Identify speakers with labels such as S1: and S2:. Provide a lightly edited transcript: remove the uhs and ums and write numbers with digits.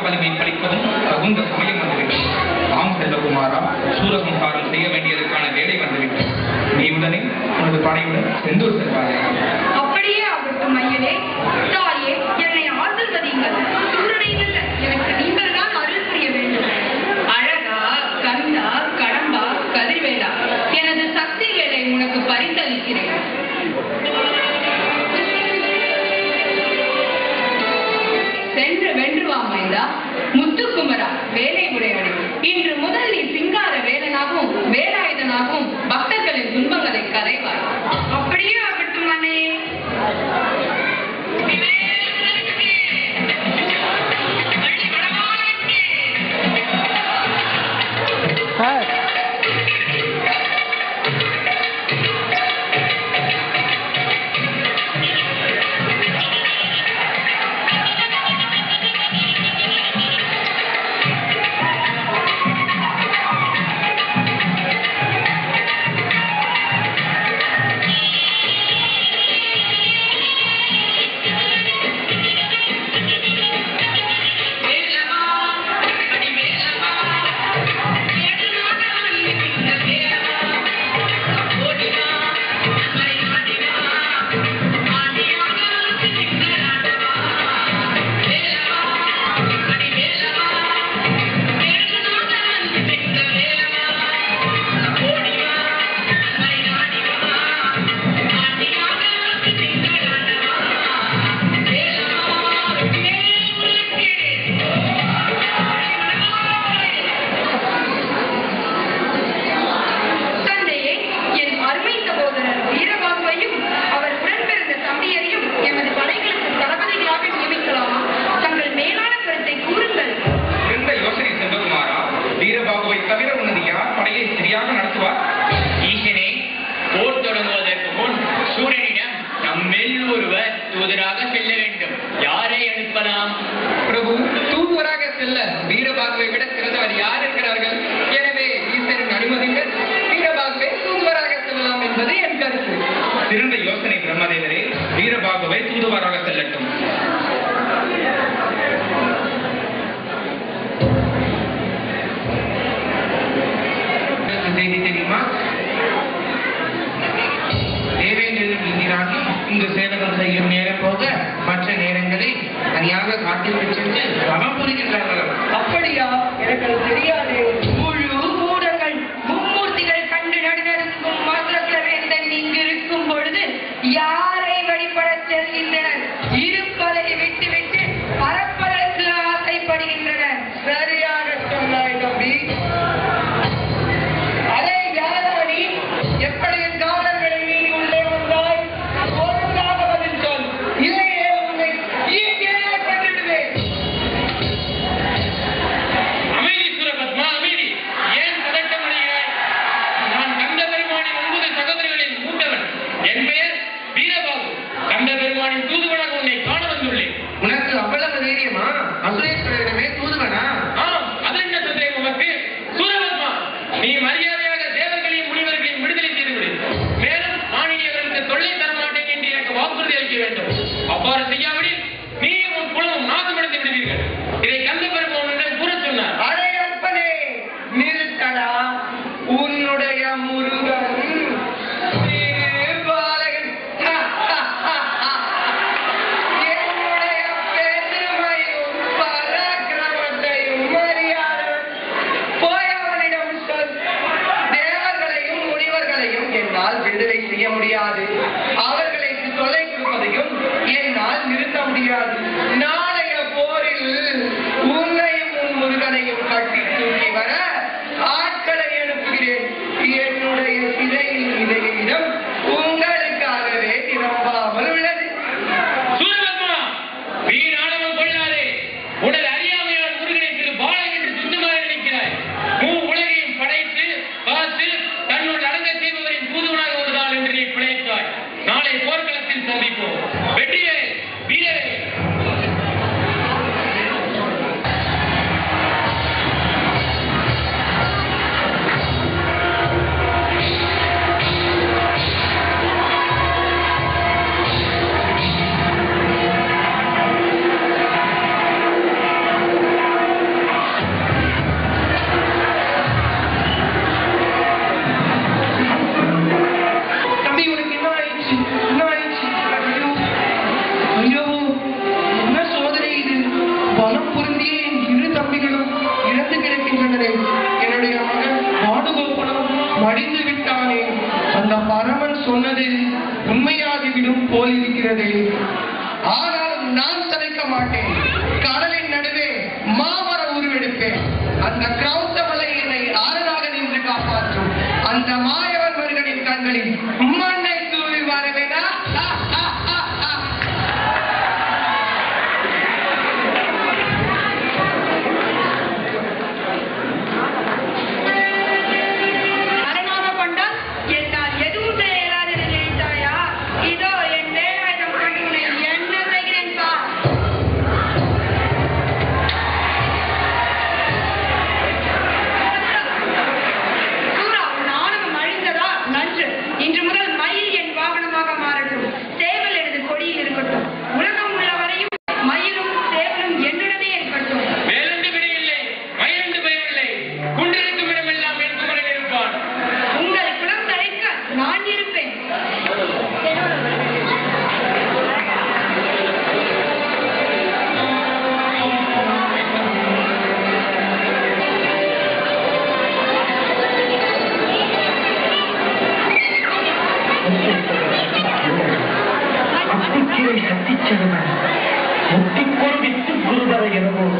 S1: வலிமை பளிக்கவும் தகுந்த சமயம் வந்துவிட்டது. ஆம் செல்வகுமாரா, சூரசம்ஹாரம் செய்ய வேண்டியதற்கான வேலை வந்துவிட்டது. நீ உடனே உனது படையுடன் செந்தூர் செல்வாயா?
S2: அப்படியே ஆகட்டும் ஐயனே. தாயே, என்னை ஆசிர்வதிங்கள். சூரனை வெல்ல எனக்கு நீங்கள் தான் அருள் புரிய வேண்டும். அழகா, கந்தா, கடம்பா, கதிர்வேலா, எனது சக்தி வேலை உனக்கு பரிசளிக்கிறேன். சென்று வென்று வா மைந்தா. முத்துக்குமரா, வேலை உடையவனே, இன்று முதல் நீ சிங்கார வேலனாகவும் வேலாயுதனாகவும் பக்தர்களின் துன்பங்களை கரைவாய். அப்படியே ஆகட்டும் அண்ணே.
S1: சிறந்த யோசனை பிரம்மதேவரே. வீரபாகுவை தூதுவராக செல்லட்டும். செய்தி தெரியுமா? தேவேந்திரன் எதிராகி இங்கு சேவகம் செய்யும் நேரம் போக மற்ற நேரங்களில் தனியாக காட்டிற்கு சென்று தவம் புரிகின்றார்கள்.
S2: அப்படியா? எனக்கு தெரியாது. முழு மூடர்கள் மும்மூர்த்திகள் கண்டு நடுநடுங்கும் மதுரவேந்தன் இங்கு இருக்கும் பொழுது யாரை வழிபட செல்கின்றனர்? இருப்பதை விட்டுவிட்டு பரப்பதற்கு ஆசைப்படுகின்றனர். சரியாக சொன்னாய் தம்பி. அதை யாராடி எப்படி காவலர்களை நீ உள்ளே வந்தாய்? ஒழுங்காக பதில் சொல். இல்லையே உன்னை இங்கே பண்ணிடுவேன்.
S1: அமைதி சுரபத்மா, அமைதி.
S3: இருக்கிறது. ஆனாலும் நான் சளைக்க மாட்டேன். கடலின் நடுவே மாமர உருவெடுப்பேன். அந்த கிரௌத்த மலை என்னை ஆறுதாக நின்று காப்பாற்றும். அந்த மாயவர்களின் கண்களில் மண்ணை தூவி வரவேனா?
S4: சக்தி சகவன் முட்டிக்கொள் வித்து குருவர எனவும்